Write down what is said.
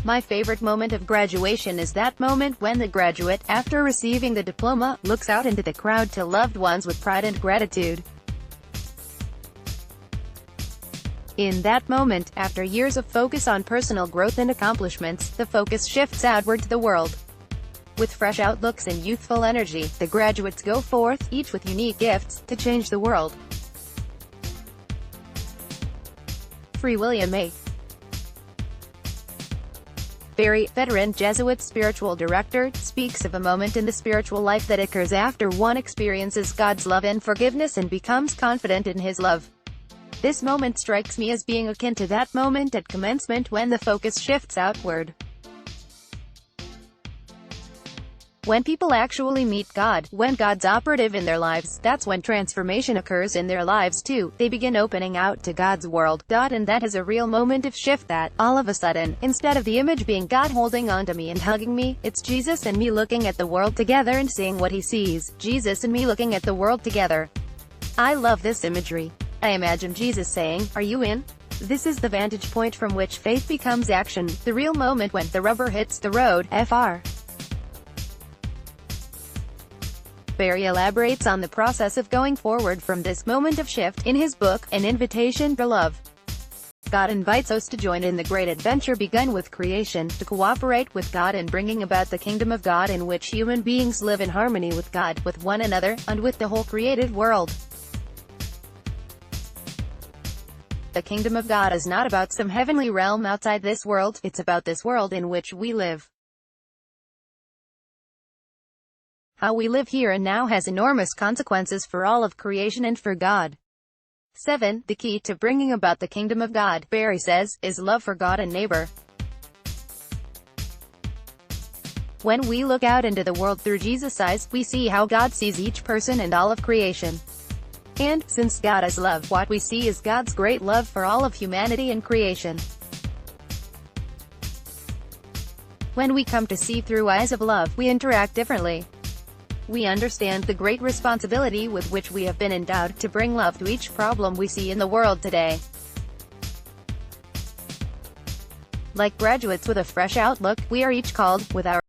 My favorite moment of graduation is that moment when the graduate, after receiving the diploma, looks out into the crowd to loved ones with pride and gratitude. In that moment, after years of focus on personal growth and accomplishments, the focus shifts outward to the world. With fresh outlooks and youthful energy, the graduates go forth, each with unique gifts, to change the world. Free William A. Barry, veteran Jesuit spiritual director, speaks of a moment in the spiritual life that occurs after one experiences God's love and forgiveness and becomes confident in His love. This moment strikes me as being akin to that moment at commencement when the focus shifts outward. When people actually meet God, when God's operative in their lives, that's when transformation occurs in their lives too. They begin opening out to God's world. And that is a real moment of shift that, all of a sudden, instead of the image being God holding onto me and hugging me, it's Jesus and me looking at the world together and seeing what He sees. Jesus and me looking at the world together. I love this imagery. I imagine Jesus saying, "Are you in?" This is the vantage point from which faith becomes action, the real moment when the rubber hits the road. Fr. Barry elaborates on the process of going forward from this moment of shift, in his book, An Invitation to Love. God invites us to join in the great adventure begun with creation, to cooperate with God in bringing about the kingdom of God in which human beings live in harmony with God, with one another, and with the whole created world. The kingdom of God is not about some heavenly realm outside this world, it's about this world in which we live. How we live here and now has enormous consequences for all of creation and for God. 7. The key to bringing about the kingdom of God, Barry says, is love for God and neighbor. When we look out into the world through Jesus' eyes, we see how God sees each person and all of creation. And, since God is love, what we see is God's great love for all of humanity and creation. When we come to see through eyes of love, we interact differently. We understand the great responsibility with which we have been endowed, to bring love to each problem we see in the world today. Like graduates with a fresh outlook, we are each called, with our